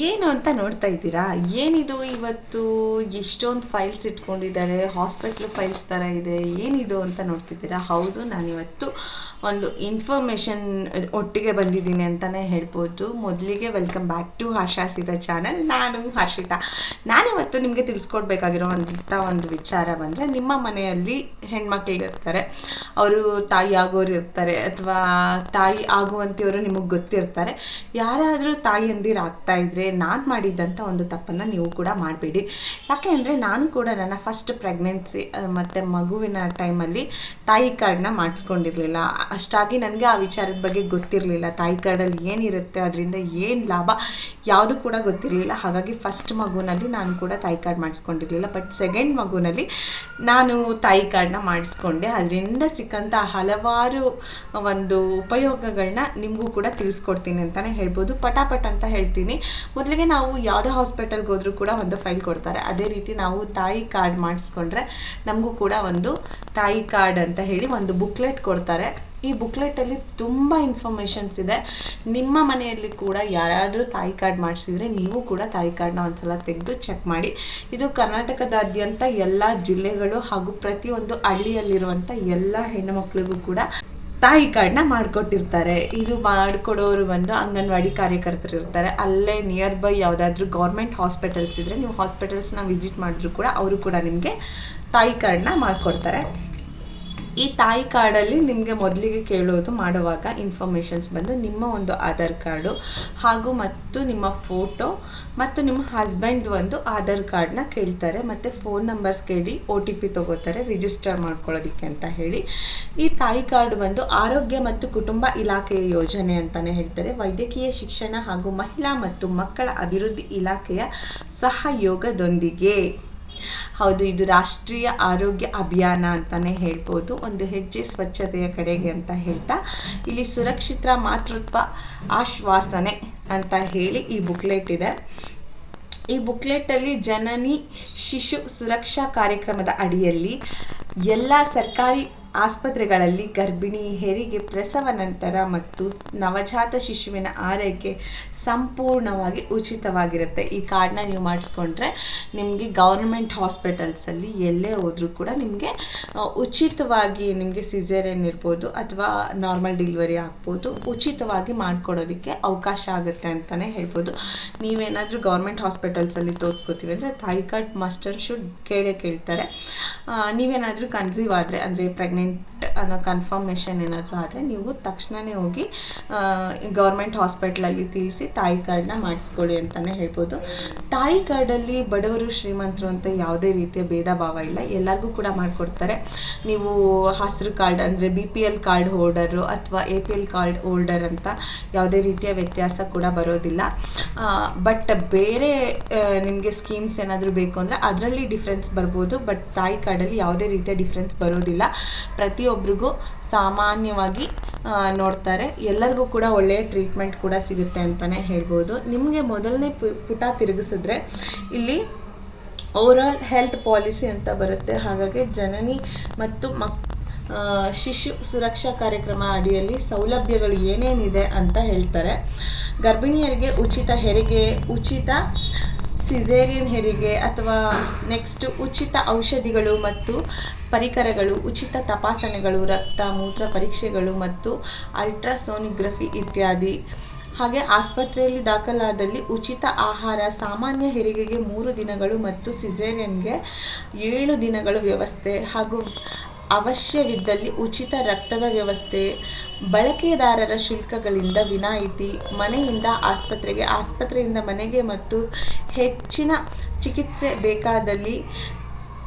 ಏನು ಅಂತ ನೋಡ್ತಾ ಇದ್ದೀರಾ? ಏನಿದು ಇವತ್ತು ಎಷ್ಟೊಂದು ಫೈಲ್ಸ್ ಇಟ್ಕೊಂಡಿದ್ದಾರೆ, ಹಾಸ್ಪಿಟ್ಲ್ ಫೈಲ್ಸ್ ಥರ ಇದೆ, ಏನಿದು ಅಂತ ನೋಡ್ತಿದ್ದೀರಾ? ಹೌದು, ನಾನಿವತ್ತು ಒಂದು ಇನ್ಫಾರ್ಮೇಷನ್ ಒಟ್ಟಿಗೆ ಬಂದಿದ್ದೀನಿ ಅಂತಲೇ ಹೇಳ್ಬೋದು. ಮೊದಲಿಗೆ ವೆಲ್ಕಮ್ ಬ್ಯಾಕ್ ಟು ಹರ್ಷಾಸಿದ ಚಾನಲ್. ನಾನು ಹರ್ಷಿತಾ. ನಾನಿವತ್ತು ನಿಮಗೆ ತಿಳಿಸ್ಕೊಡ್ಬೇಕಾಗಿರೋವಂಥ ಒಂದು ವಿಚಾರ ಬಂದರೆ, ನಿಮ್ಮ ಮನೆಯಲ್ಲಿ ಹೆಣ್ಮಕ್ಳಿರ್ತಾರೆ, ಅವರು ತಾಯಿ ಆಗೋರು ಇರ್ತಾರೆ, ಅಥವಾ ತಾಯಿ ಆಗುವಂತೆಯವರು ನಿಮಗೆ ಗೊತ್ತಿರ್ತಾರೆ. ಯಾರಾದರೂ ತಾಯಿಯಂದಿರು ಆಗ್ತಾ ಇದ್ರೆ ನಾನು ಮಾಡಿದ್ದಂಥ ಒಂದು ತಪ್ಪನ್ನು ನೀವು ಕೂಡ ಮಾಡಬೇಡಿ. ಯಾಕೆ ಅಂದರೆ ನಾನು ಕೂಡ ನನ್ನ ಫಸ್ಟ್ ಪ್ರೆಗ್ನೆನ್ಸಿ ಮತ್ತು ಮಗುವಿನ ಟೈಮಲ್ಲಿ ತಾಯಿ ಕಾರ್ಡನ್ನ ಮಾಡಿಸ್ಕೊಂಡಿರಲಿಲ್ಲ. ಅಷ್ಟಾಗಿ ನನಗೆ ಆ ವಿಚಾರದ ಬಗ್ಗೆ ಗೊತ್ತಿರಲಿಲ್ಲ. ತಾಯಿ ಕಾರ್ಡಲ್ಲಿ ಏನಿರುತ್ತೆ, ಅದರಿಂದ ಏನು ಲಾಭ, ಯಾವುದು ಕೂಡ ಗೊತ್ತಿರಲಿಲ್ಲ. ಹಾಗಾಗಿ ಫಸ್ಟ್ ಮಗುನಲ್ಲಿ ನಾನು ಕೂಡ ತಾಯಿ ಕಾರ್ಡ್ ಮಾಡಿಸ್ಕೊಂಡಿರಲಿಲ್ಲ. ಬಟ್ ಸೆಕೆಂಡ್ ಮಗುನಲ್ಲಿ ನಾನು ತಾಯಿ ಕಾರ್ಡನ್ನ ಮಾಡಿಸ್ಕೊಂಡೆ. ಅದರಿಂದ ಸಿಕ್ಕಂಥ ಹಲವಾರು ಒಂದು ಉಪಯೋಗಗಳನ್ನ ನಿಮಗೂ ಕೂಡ ತಿಳಿಸ್ಕೊಡ್ತೀನಿ ಅಂತಲೇ ಹೇಳ್ಬೋದು. ಪಟಾಪಟ್ ಅಂತ ಹೇಳ್ತೀನಿ. ಮೊದಲಿಗೆ ನಾವು ಯಾವುದೇ ಹಾಸ್ಪಿಟಲ್ಗೆ ಹೋದರೂ ಕೂಡ ಒಂದು ಫೈಲ್ ಕೊಡ್ತಾರೆ. ಅದೇ ರೀತಿ ನಾವು ತಾಯಿ ಕಾರ್ಡ್ ಮಾಡಿಸ್ಕೊಂಡ್ರೆ ನಮಗೂ ಕೂಡ ಒಂದು ತಾಯಿ ಕಾರ್ಡ್ ಅಂತ ಹೇಳಿ ಒಂದು ಬುಕ್ಲೆಟ್ ಕೊಡ್ತಾರೆ. ಈ ಬುಕ್ಲೆಟಲ್ಲಿ ತುಂಬ ಇನ್ಫಾರ್ಮೇಷನ್ಸ್ ಇದೆ. ನಿಮ್ಮ ಮನೆಯಲ್ಲಿ ಕೂಡ ಯಾರಾದರೂ ತಾಯಿ ಕಾರ್ಡ್ ಮಾಡಿಸಿದರೆ ನೀವು ಕೂಡ ತಾಯಿ ಕಾರ್ಡ್ನ ಒಂದ್ಸಲ ತೆಗೆದು ಚೆಕ್ ಮಾಡಿ. ಇದು ಕರ್ನಾಟಕದಾದ್ಯಂತ ಎಲ್ಲ ಜಿಲ್ಲೆಗಳು ಹಾಗೂ ಪ್ರತಿಯೊಂದು ಹಳ್ಳಿಯಲ್ಲಿರುವಂಥ ಎಲ್ಲ ಹೆಣ್ಣು ಮಕ್ಕಳಿಗೂ ಕೂಡ ತಾಯಿ ಕಾರ್ಡ್ನ ಮಾಡಿಕೊಟ್ಟಿರ್ತಾರೆ. ಇದು ಮಾಡಿಕೊಡೋರು ಬಂದು ಅಂಗನವಾಡಿ ಕಾರ್ಯಕರ್ತರು ಇರ್ತಾರೆ. ಅಲ್ಲೇ ನಿಯರ್ ಬೈ ಯಾವುದಾದ್ರೂ ಗೌರ್ಮೆಂಟ್ ಹಾಸ್ಪಿಟಲ್ಸ್ ಇದ್ದರೆ ನೀವು ಹಾಸ್ಪಿಟಲ್ಸ್ನ ವಿಸಿಟ್ ಮಾಡಿದ್ರು ಕೂಡ ಅವರು ಕೂಡ ನಿಮಗೆ ತಾಯಿ ಕಾರ್ಡ್ನ ಮಾಡಿಕೊಡ್ತಾರೆ. ಈ ತಾಯಿ ಕಾರ್ಡಲ್ಲಿ ನಿಮಗೆ ಮೊದಲಿಗೆ ಕೇಳೋದು ಮಾಡುವಾಗ ಇನ್ಫಾರ್ಮೇಷನ್ಸ್ ಬಂದು ನಿಮ್ಮ ಒಂದು ಆಧಾರ್ ಕಾರ್ಡು ಮತ್ತು ನಿಮ್ಮ ಫೋಟೋ ಮತ್ತು ನಿಮ್ಮ ಹಸ್ಬೆಂಡ್ ಒಂದು ಆಧಾರ್ ಕಾರ್ಡ್ನ ಕೇಳ್ತಾರೆ. ಮತ್ತು ಫೋನ್ ನಂಬರ್ಸ್ ಕೇಳಿ OTP ತೊಗೋತಾರೆ ರಿಜಿಸ್ಟರ್ ಮಾಡ್ಕೊಳ್ಳೋದಕ್ಕೆ ಅಂತ ಹೇಳಿ. ಈ ತಾಯಿ ಕಾರ್ಡ್ ಬಂದು ಆರೋಗ್ಯ ಮತ್ತು ಕುಟುಂಬ ಇಲಾಖೆಯ ಯೋಜನೆ ಅಂತಲೇ ಹೇಳ್ತಾರೆ. ವೈದ್ಯಕೀಯ ಶಿಕ್ಷಣ ಹಾಗೂ ಮಹಿಳಾ ಮತ್ತು ಮಕ್ಕಳ ಅಭಿವೃದ್ಧಿ ಇಲಾಖೆಯ ಸಹಯೋಗದೊಂದಿಗೆ, ಹೌದು, ಇದು ರಾಷ್ಟ್ರೀಯ ಆರೋಗ್ಯ ಅಭಿಯಾನ ಅಂತಲೇ ಹೇಳ್ಬೋದು. ಒಂದು ಹೆಜ್ಜೆ ಸ್ವಚ್ಛತೆಯ ಕಡೆಗೆ ಅಂತ ಹೇಳ್ತಾ ಇಲ್ಲಿ ಸುರಕ್ಷಿತ ಮಾತೃತ್ವ ಆಶ್ವಾಸನೆ ಅಂತ ಹೇಳಿ ಈ ಬುಕ್ಲೆಟ್ ಇದೆ. ಈ ಬುಕ್ಲೆಟಲ್ಲಿ ಜನನಿ ಶಿಶು ಸುರಕ್ಷಾ ಕಾರ್ಯಕ್ರಮದ ಅಡಿಯಲ್ಲಿ ಎಲ್ಲ ಸರ್ಕಾರಿ ಆಸ್ಪತ್ರೆಗಳಲ್ಲಿ ಗರ್ಭಿಣಿ, ಹೆರಿಗೆ, ಪ್ರಸವ ನಂತರ ಮತ್ತು ನವಜಾತ ಶಿಶುವಿನ ಆರೈಕೆ ಸಂಪೂರ್ಣವಾಗಿ ಉಚಿತವಾಗಿರುತ್ತೆ. ಈ ಕಾರ್ಡ್ನ ನೀವು ಮಾಡಿಸ್ಕೊಂಡ್ರೆ ನಿಮಗೆ ಗೌರ್ಮೆಂಟ್ ಹಾಸ್ಪಿಟಲ್ಸಲ್ಲಿ ಎಲ್ಲೇ ಹೋದರೂ ಕೂಡ ನಿಮಗೆ ಉಚಿತವಾಗಿ ನಿಮಗೆ ಸಿಸೇರಿಯನ್ ಇರ್ಬೋದು ಅಥವಾ ನಾರ್ಮಲ್ ಡೆಲಿವರಿ ಆಗ್ಬೋದು, ಉಚಿತವಾಗಿ ಮಾಡಿಕೊಡೋದಕ್ಕೆ ಅವಕಾಶ ಆಗುತ್ತೆ ಅಂತಲೇ ಹೇಳ್ಬೋದು. ನೀವೇನಾದರೂ ಗೌರ್ಮೆಂಟ್ ಹಾಸ್ಪಿಟಲ್ಸಲ್ಲಿ ತೋರಿಸ್ಕೋತೀವಿ ಅಂದರೆ ತಾಯಿ ಕಾರ್ಡ್ ಮಸ್ಟ್ ಆ್ಯಂಡ್ ಶುಡ್ ಕೇಳ್ತಾರೆ. ನೀವೇನಾದರೂ ಕನ್ಸೀವ್ ಆದರೆ ಅಂದರೆ ಪ್ರೆಗ್ನೆಂಟ್ ಅನ್ನೋ ಕನ್ಫರ್ಮೇಷನ್ ಏನಾದರೂ ಆದರೆ ನೀವು ತಕ್ಷಣವೇ ಹೋಗಿ ಗೌರ್ಮೆಂಟ್ ಹಾಸ್ಪಿಟ್ಲಲ್ಲಿ ತಿಳಿಸಿ ತಾಯಿ ಕಾರ್ಡನ್ನ ಮಾಡಿಸ್ಕೊಳ್ಳಿ ಅಂತಲೇ ಹೇಳ್ಬೋದು. ತಾಯಿ ಕಾರ್ಡಲ್ಲಿ ಬಡವರು ಶ್ರೀಮಂತರು ಅಂತ ಯಾವುದೇ ರೀತಿಯ ಭೇದ ಭಾವ ಇಲ್ಲ, ಎಲ್ಲರಿಗೂ ಕೂಡ ಮಾಡಿಕೊಡ್ತಾರೆ. ನೀವು ಹಸಿರು ಕಾರ್ಡ್ ಅಂದರೆ BPL ಕಾರ್ಡ್ ಹೋಲ್ಡರು ಅಥವಾ APL ಕಾರ್ಡ್ ಹೋಲ್ಡರ್ ಅಂತ ಯಾವುದೇ ರೀತಿಯ ವ್ಯತ್ಯಾಸ ಕೂಡ ಬರೋದಿಲ್ಲ. ಬಟ್ ಬೇರೆ ನಿಮಗೆ ಸ್ಕೀಮ್ಸ್ ಏನಾದರೂ ಬೇಕು ಅಂದರೆ ಅದರಲ್ಲಿ ಡಿಫ್ರೆನ್ಸ್ ಬರ್ಬೋದು. ಬಟ್ ತಾಯಿ ಕಾರ್ಡಲ್ಲಿ ಯಾವುದೇ ರೀತಿಯ ಡಿಫ್ರೆನ್ಸ್ ಬರೋದಿಲ್ಲ. ಪ್ರತಿಯೊಬ್ಬರಿಗೂ ಸಾಮಾನ್ಯವಾಗಿ ನೋಡ್ತಾರೆ. ಎಲ್ಲರಿಗೂ ಕೂಡ ಒಳ್ಳೆಯ ಟ್ರೀಟ್ಮೆಂಟ್ ಕೂಡ ಸಿಗುತ್ತೆ ಅಂತಲೇ ಹೇಳ್ಬೋದು. ನಿಮಗೆ ಮೊದಲನೇ ಪುಟ ತಿರುಗಿಸಿದ್ರೆ ಇಲ್ಲಿ ಓವರಾಲ್ ಹೆಲ್ತ್ ಪಾಲಿಸಿ ಅಂತ ಬರುತ್ತೆ. ಹಾಗಾಗಿ ಜನನಿ ಮತ್ತು ಶಿಶು ಸುರಕ್ಷಾ ಕಾರ್ಯಕ್ರಮ ಅಡಿಯಲ್ಲಿ ಸೌಲಭ್ಯಗಳು ಏನೇನಿದೆ ಅಂತ ಹೇಳ್ತಾರೆ. ಗರ್ಭಿಣಿಯರಿಗೆ ಉಚಿತ ಹೆರಿಗೆ, ಉಚಿತ ಸಿಸೇರಿಯನ್ ಹೆರಿಗೆ ಅಥವಾ ನೆಕ್ಸ್ಟ್ ಉಚಿತ ಔಷಧಿಗಳು ಮತ್ತು ಪರಿಕರಗಳು, ಉಚಿತ ತಪಾಸಣೆಗಳು, ರಕ್ತ ಮೂತ್ರ ಪರೀಕ್ಷೆಗಳು ಮತ್ತು ಅಲ್ಟ್ರಾಸೋನಿಗ್ರಫಿ ಇತ್ಯಾದಿ. ಹಾಗೆ ಆಸ್ಪತ್ರೆಯಲ್ಲಿ ದಾಖಲಾದಲ್ಲಿ ಉಚಿತ ಆಹಾರ, ಸಾಮಾನ್ಯ ಹೆರಿಗೆಗೆ 3 ದಿನಗಳು ಮತ್ತು ಸಿಸೇರಿಯನ್ಗೆ 7 ದಿನಗಳು ವ್ಯವಸ್ಥೆ ಹಾಗೂ ಅವಶ್ಯವಿದ್ದಲ್ಲಿ ಉಚಿತ ರಕ್ತದ ವ್ಯವಸ್ಥೆ, ಬಳಕೆದಾರರ ಶುಲ್ಕಗಳಿಂದ ವಿನಾಯಿತಿ, ಮನೆಯಿಂದ ಆಸ್ಪತ್ರೆಗೆ, ಆಸ್ಪತ್ರೆಯಿಂದ ಮನೆಗೆ ಮತ್ತು ಹೆಚ್ಚಿನ ಚಿಕಿತ್ಸೆ ಬೇಕಾದಲ್ಲಿ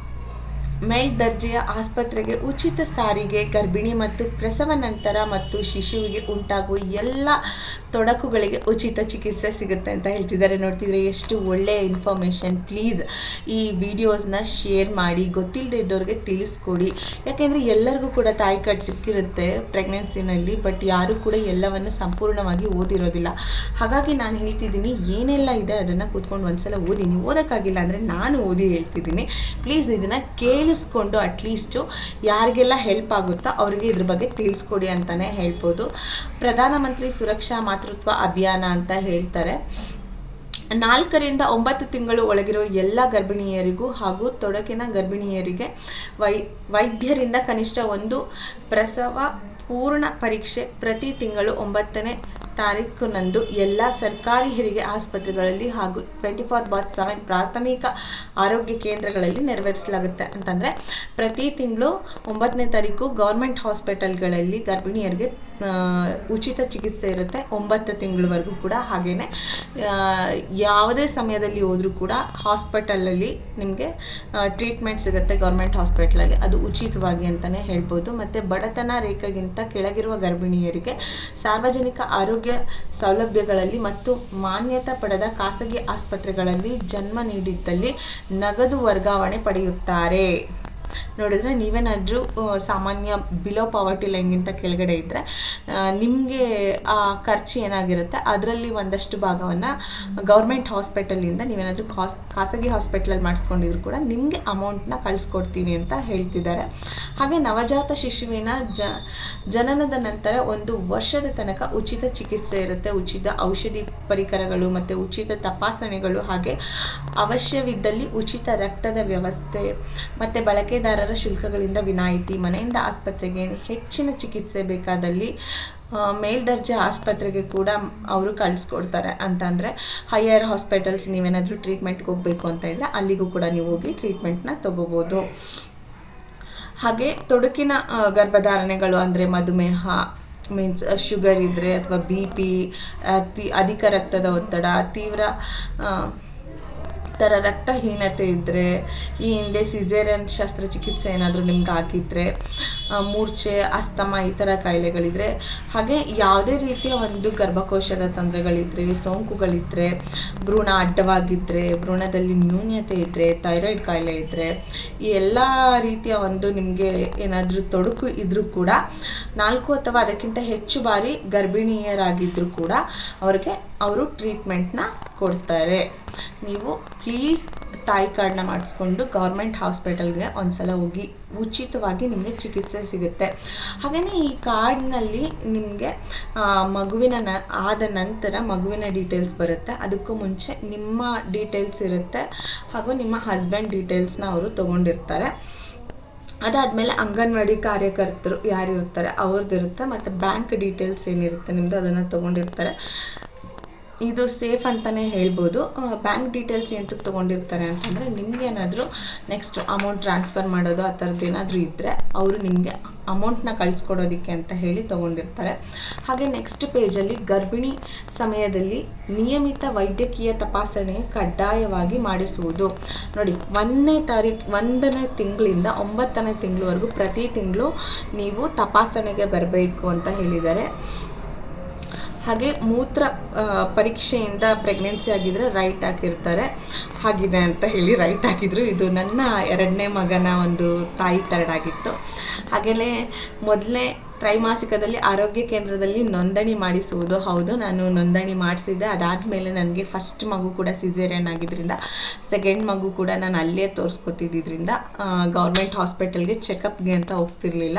ಮೇಲ್ದರ್ಜೆಯ ಆಸ್ಪತ್ರೆಗೆ ಉಚಿತ ಸಾರಿಗೆ, ಗರ್ಭಿಣಿ ಮತ್ತು ಪ್ರಸವ ನಂತರ ಮತ್ತು ಶಿಶುವಿಗೆ ಉಂಟಾಗುವ ಎಲ್ಲ ತೊಡಕುಗಳಿಗೆ ಉಚಿತ ಚಿಕಿತ್ಸೆ ಸಿಗುತ್ತೆ ಅಂತ ಹೇಳ್ತಿದ್ದಾರೆ. ನೋಡ್ತಿದ್ರೆ ಎಷ್ಟು ಒಳ್ಳೆಯ ಇನ್ಫಾರ್ಮೇಷನ್. ಪ್ಲೀಸ್ ಈ ವಿಡಿಯೋಸ್ನ ಶೇರ್ ಮಾಡಿ, ಗೊತ್ತಿಲ್ಲದೆ ಇದ್ದವ್ರಿಗೆ ತಿಳಿಸ್ಕೊಡಿ. ಯಾಕೆಂದರೆ ಎಲ್ಲರಿಗೂ ಕೂಡ ತಾಯಿ ಕಾರ್ಡ್ ಸಿಕ್ಕಿರುತ್ತೆ ಪ್ರೆಗ್ನೆನ್ಸಿನಲ್ಲಿ, ಬಟ್ ಯಾರೂ ಕೂಡ ಎಲ್ಲವನ್ನು ಸಂಪೂರ್ಣವಾಗಿ ಓದಿರೋದಿಲ್ಲ. ಹಾಗಾಗಿ ನಾನು ಹೇಳ್ತಿದ್ದೀನಿ, ಏನೆಲ್ಲ ಇದೆ ಅದನ್ನು ಕೂತ್ಕೊಂಡು ಒಂದ್ಸಲ ಓದಿ. ನೀವು ಓದೋಕ್ಕಾಗಿಲ್ಲ ಅಂದರೆ ನಾನು ಓದಿ ಹೇಳ್ತಿದ್ದೀನಿ. ಪ್ಲೀಸ್ ಇದನ್ನು ಕೇಳಿಸ್ಕೊಂಡು ಅಟ್ಲೀಸ್ಟು ಯಾರಿಗೆಲ್ಲ ಹೆಲ್ಪ್ ಆಗುತ್ತೋ ಅವರಿಗೆ ಇದ್ರ ಬಗ್ಗೆ ತಿಳಿಸ್ಕೊಡಿ ಅಂತಲೇ ಹೇಳ್ಬೋದು. ಪ್ರಧಾನಮಂತ್ರಿ ಸುರಕ್ಷಾ ಮಾತೃತ್ವ ಅಭಿಯಾನ ಅಂತ ಹೇಳ್ತಾರೆ. 4ರಿಂದ 9 ತಿಂಗಳು ಒಳಗಿರುವ ಎಲ್ಲ ಗರ್ಭಿಣಿಯರಿಗೂ ಹಾಗೂ ತೊಡಕಿನ ಗರ್ಭಿಣಿಯರಿಗೆ ವೈದ್ಯರಿಂದ ಕನಿಷ್ಠ ಒಂದು ಪ್ರಸವ ಪೂರ್ಣ ಪರೀಕ್ಷೆ ಪ್ರತಿ ತಿಂಗಳು 9ನೇ ತಾರೀಕಿನಂದು ಎಲ್ಲ ಸರ್ಕಾರಿ ಹೆರಿಗೆ ಆಸ್ಪತ್ರೆಗಳಲ್ಲಿ ಹಾಗೂ 24/7 ಪ್ರಾಥಮಿಕ ಆರೋಗ್ಯ ಕೇಂದ್ರಗಳಲ್ಲಿ ನೆರವೇರಿಸಲಾಗುತ್ತೆ. ಅಂತಂದರೆ ಪ್ರತಿ ತಿಂಗಳು 9ನೇ ತಾರೀಕು ಗೌರ್ಮೆಂಟ್ ಹಾಸ್ಪಿಟಲ್ಗಳಲ್ಲಿ ಗರ್ಭಿಣಿಯರಿಗೆ ಉಚಿತ ಚಿಕಿತ್ಸೆ ಇರುತ್ತೆ 9 ತಿಂಗಳವರೆಗೂ ಕೂಡ. ಹಾಗೆಯೇ ಯಾವುದೇ ಸಮಯದಲ್ಲಿ ಹೋದರೂ ಕೂಡ ಹಾಸ್ಪಿಟಲಲ್ಲಿ ನಿಮಗೆ ಟ್ರೀಟ್ಮೆಂಟ್ ಸಿಗುತ್ತೆ ಗೌರ್ಮೆಂಟ್ ಹಾಸ್ಪಿಟ್ಲಲ್ಲಿ, ಅದು ಉಚಿತವಾಗಿ ಅಂತಲೇ ಹೇಳ್ಬೋದು. ಮತ್ತು ಬಡತನ ರೇಖೆಗಿಂತ ಕೆಳಗಿರುವ ಗರ್ಭಿಣಿಯರಿಗೆ ಸಾರ್ವಜನಿಕ ಆರೋಗ್ಯ ಸೌಲಭ್ಯಗಳಲ್ಲಿ ಮತ್ತು ಮಾನ್ಯತೆ ಪಡೆದ ಖಾಸಗಿ ಆಸ್ಪತ್ರೆಗಳಲ್ಲಿ ಜನ್ಮ ನೀಡಿದ್ದಲ್ಲಿ ನಗದು ವರ್ಗಾವಣೆ ಪಡೆಯುತ್ತಾರೆ. ನೋಡಿದ್ರೆ ನೀವೇನಾದರೂ ಸಾಮಾನ್ಯ ಬಿಲೋ ಪಾವರ್ಟಿ ಲೈನ್ಗಿಂತ ಕೆಳಗಡೆ ಇದ್ದರೆ ನಿಮಗೆ ಆ ಖರ್ಚು ಏನಾಗಿರುತ್ತೆ ಅದರಲ್ಲಿ ಒಂದಷ್ಟು ಭಾಗವನ್ನು ಗೌರ್ಮೆಂಟ್ ಹಾಸ್ಪಿಟಲಿಂದ ನೀವೇನಾದರೂ ಖಾಸಗಿ ಹಾಸ್ಪಿಟ್ಲಲ್ಲಿ ಮಾಡಿಸ್ಕೊಂಡಿದ್ರು ಕೂಡ ನಿಮಗೆ ಅಮೌಂಟ್ನ ಕಳಿಸ್ಕೊಡ್ತೀವಿ ಅಂತ ಹೇಳ್ತಿದ್ದಾರೆ. ಹಾಗೆ ನವಜಾತ ಶಿಶುವಿನ ಜನನದ ನಂತರ 1 ವರ್ಷದ ತನಕ ಉಚಿತ ಚಿಕಿತ್ಸೆ ಇರುತ್ತೆ, ಉಚಿತ ಔಷಧಿ ಪರಿಕರಗಳು ಮತ್ತು ಉಚಿತ ತಪಾಸಣೆಗಳು, ಹಾಗೆ ಅವಶ್ಯವಿದ್ದಲ್ಲಿ ಉಚಿತ ರಕ್ತದ ವ್ಯವಸ್ಥೆ ಮತ್ತು ಬಳಕೆದಾರರ ಶುಲ್ಕಗಳಿಂದ ವಿನಾಯಿತಿ, ಮನೆಯಿಂದ ಆಸ್ಪತ್ರೆಗೆ ಹೆಚ್ಚಿನ ಚಿಕಿತ್ಸೆ ಬೇಕಾದಲ್ಲಿ ಮೇಲ್ದರ್ಜೆ ಆಸ್ಪತ್ರೆಗೆ ಕೂಡ ಅವರು ಕಳಿಸ್ಕೊಡ್ತಾರೆ. ಅಂತಂದರೆ ಹೈಯರ್ ಹಾಸ್ಪಿಟಲ್ಸ್ ನೀವೇನಾದರೂ ಟ್ರೀಟ್ಮೆಂಟ್ಗೆ ಹೋಗಬೇಕು ಅಂತ ಇದ್ದರೆ ಅಲ್ಲಿಗೂ ಕೂಡ ನೀವು ಹೋಗಿ ಟ್ರೀಟ್ಮೆಂಟ್ನ ತಗೋಬೋದು. ಹಾಗೆ ತೊಡಕಿನ ಗರ್ಭಧಾರಣೆಗಳು ಅಂದರೆ ಮಧುಮೇಹ ಮೀನ್ಸ್ ಶುಗರ್ ಇದ್ದರೆ ಅಥವಾ BP, ಅಧಿಕ ರಕ್ತದ ಒತ್ತಡ, ತೀವ್ರ ಥರ ರಕ್ತಹೀನತೆ ಇದ್ದರೆ, ಈ ಹಿಂದೆ ಸಿಸೇರಿಯನ್ ಶಸ್ತ್ರಚಿಕಿತ್ಸೆ ಏನಾದರೂ ನಿಮ್ಗೆ ಆಗಿದ್ದರೆ, ಮೂರ್ಛೆ, ಅಸ್ತಮ ಈ ಥರ ಕಾಯಿಲೆಗಳಿದ್ದರೆ, ಹಾಗೆ ಯಾವುದೇ ರೀತಿಯ ಒಂದು ಗರ್ಭಕೋಶದ ತೊಂದರೆಗಳಿದ್ದರೆ, ಸೋಂಕುಗಳಿದ್ದರೆ, ಭ್ರೂಣ ಅಡ್ಡವಾಗಿದ್ದರೆ, ಭ್ರೂಣದಲ್ಲಿ ನ್ಯೂನ್ಯತೆ ಇದ್ದರೆ, ಥೈರಾಯ್ಡ್ ಕಾಯಿಲೆ ಇದ್ದರೆ, ಈ ಎಲ್ಲ ರೀತಿಯ ಒಂದು ನಿಮಗೆ ಏನಾದರೂ ತೊಡಕು ಇದ್ದರೂ ಕೂಡ 4 ಅಥವಾ ಅದಕ್ಕಿಂತ ಹೆಚ್ಚು ಬಾರಿ ಗರ್ಭಿಣಿಯರಾಗಿದ್ದರೂ ಕೂಡ ಅವರು ಟ್ರೀಟ್ಮೆಂಟ್ನ ಕೊಡ್ತಾರೆ. ನೀವು ಪ್ಲೀಸ್ ತಾಯಿ ಕಾರ್ಡ್ನ ಮಾಡಿಸ್ಕೊಂಡು ಗೌರ್ಮೆಂಟ್ ಹಾಸ್ಪಿಟಲ್ಗೆ ಒಂದ್ಸಲ ಹೋಗಿ ಉಚಿತವಾಗಿ ನಿಮಗೆ ಚಿಕಿತ್ಸೆ ಸಿಗುತ್ತೆ. ಹಾಗೆಯೇ ಈ ಕಾರ್ಡ್ನಲ್ಲಿ ನಿಮಗೆ ಆದ ನಂತರ ಮಗುವಿನ ಡೀಟೇಲ್ಸ್ ಬರುತ್ತೆ. ಅದಕ್ಕೂ ಮುಂಚೆ ನಿಮ್ಮ ಡೀಟೇಲ್ಸ್ ಇರುತ್ತೆ ಹಾಗೂ ನಿಮ್ಮ ಹಸ್ಬೆಂಡ್ ಡೀಟೇಲ್ಸ್ನ ಅವರು ತೊಗೊಂಡಿರ್ತಾರೆ. ಅದಾದಮೇಲೆ ಅಂಗನವಾಡಿ ಕಾರ್ಯಕರ್ತರು ಯಾರಿರ್ತಾರೆ ಅವ್ರದ್ದಿರುತ್ತೆ, ಮತ್ತು ಬ್ಯಾಂಕ್ ಡೀಟೇಲ್ಸ್ ಏನಿರುತ್ತೆ ನಿಮ್ಮದು ಅದನ್ನು ತೊಗೊಂಡಿರ್ತಾರೆ. ಇದು ಸೇಫ್ ಅಂತಲೇ ಹೇಳ್ಬೋದು. ಬ್ಯಾಂಕ್ ಡೀಟೇಲ್ಸ್ ಏನಕ್ಕೆ ತೊಗೊಂಡಿರ್ತಾರೆ ಅಂತಂದರೆ ನಿಮಗೇನಾದರೂ ನೆಕ್ಸ್ಟ್ ಅಮೌಂಟ್ ಟ್ರಾನ್ಸ್ಫರ್ ಮಾಡೋದು ಆ ಥರದ್ದು ಏನಾದರೂ ಇದ್ದರೆ ಅವರು ನಿಮಗೆ ಅಮೌಂಟ್ನ ಕಳಿಸ್ಕೊಡೋದಕ್ಕೆ ಅಂತ ಹೇಳಿ ತೊಗೊಂಡಿರ್ತಾರೆ. ಹಾಗೆ ನೆಕ್ಸ್ಟ್ ಪೇಜಲ್ಲಿ ಗರ್ಭಿಣಿ ಸಮಯದಲ್ಲಿ ನಿಯಮಿತ ವೈದ್ಯಕೀಯ ತಪಾಸಣೆ ಕಡ್ಡಾಯವಾಗಿ ಮಾಡಿಸುವುದು. ನೋಡಿ 1ನೇ ತಿಂಗಳಿಂದ 9ನೇ ತಿಂಗಳವರೆಗೂ ಪ್ರತಿ ತಿಂಗಳು ನೀವು ತಪಾಸಣೆಗೆ ಬರಬೇಕು ಅಂತ ಹೇಳಿದ್ದಾರೆ. ಹಾಗೆ ಮೂತ್ರ ಪರೀಕ್ಷೆಯಿಂದ ಪ್ರೆಗ್ನೆನ್ಸಿ ಆಗಿದ್ದರೆ ರೈಟ್ ಹಾಕಿರ್ತಾರೆ, ಆಗಿದೆ ಅಂತ ಹೇಳಿ ರೈಟ್ ಹಾಕಿದ್ರು. ಇದು ನನ್ನ 2ನೇ ಮಗನ ಒಂದು ತಾಯಿ ಕಾರ್ಡ್ ಆಗಿತ್ತು. ಹಾಗೆಯೇ ಮೊದಲನೇ ತ್ರೈಮಾಸಿಕದಲ್ಲಿ ಆರೋಗ್ಯ ಕೇಂದ್ರದಲ್ಲಿ ನೋಂದಣಿ ಮಾಡಿಸುವುದು. ಹೌದು, ನಾನು ನೋಂದಣಿ ಮಾಡಿಸಿದ್ದೆ. ಅದಾದಮೇಲೆ ನನಗೆ ಫಸ್ಟ್ ಮಗು ಕೂಡ ಸಿಸೇರಿಯನ್ ಆಗಿದ್ದರಿಂದ ಸೆಕೆಂಡ್ ಮಗು ಕೂಡ ನಾನು ಅಲ್ಲೇ ತೋರಿಸ್ಕೊತಿದ್ದರಿಂದ ಗೌರ್ಮೆಂಟ್ ಹಾಸ್ಪಿಟಲ್ಗೆ ಚೆಕಪ್ಗೆ ಅಂತ ಹೋಗ್ತಿರ್ಲಿಲ್ಲ.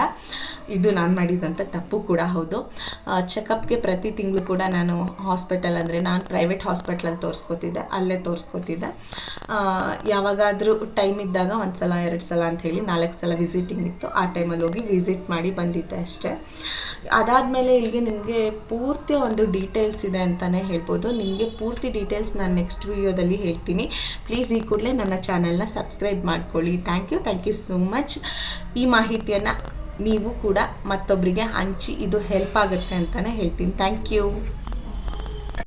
ಇದು ನಾನು ಮಾಡಿದಂಥ ತಪ್ಪು ಕೂಡ ಹೌದು. ಚೆಕಪ್ಗೆ ಪ್ರತಿ ತಿಂಗಳು ಕೂಡ ನಾನು ಹಾಸ್ಪಿಟಲ್ ಅಂದರೆ ನಾನು ಪ್ರೈವೇಟ್ ಹಾಸ್ಪಿಟ್ಲಲ್ಲಿ ತೋರಿಸ್ಕೊತಿದ್ದೆ, ಅಲ್ಲೇ ತೋರಿಸ್ಕೊತಿದ್ದೆ. ಯಾವಾಗಾದರೂ ಟೈಮ್ ಇದ್ದಾಗ 1 ಸಲ 2 ಸಲ ಅಂಥೇಳಿ 4 ಸಲ ವಿಸಿಟಿಂಗ್ ಇತ್ತು, ಆ ಟೈಮಲ್ಲಿ ಹೋಗಿ ವಿಸಿಟ್ ಮಾಡಿ ಬಂದಿದ್ದೆ ಅಷ್ಟೇ. ಅದಾದಮೇಲೆ ಇಲ್ಲಿಗೆ ನಿಮಗೆ ಪೂರ್ತಿ ಒಂದು ಡೀಟೇಲ್ಸ್ ಇದೆ ಅಂತಲೇ ಹೇಳ್ಬೋದು. ನಿಮಗೆ ಪೂರ್ತಿ ಡೀಟೇಲ್ಸ್ ನಾನು ನೆಕ್ಸ್ಟ್ ವಿಡಿಯೋದಲ್ಲಿ ಹೇಳ್ತೀನಿ. ಪ್ಲೀಸ್ ಈ ಕೂಡಲೇ ನನ್ನ ಚಾನಲ್ನ ಸಬ್ಸ್ಕ್ರೈಬ್ ಮಾಡ್ಕೊಳ್ಳಿ. Thank you so much. ಈ ಮಾಹಿತಿಯನ್ನು ನೀವು ಕೂಡ ಮತ್ತೊಬ್ಬರಿಗೆ ಹಂಚಿ, ಇದು ಹೆಲ್ಪ್ ಆಗುತ್ತೆ ಅಂತಲೇ ಹೇಳ್ತೀನಿ. Thank you.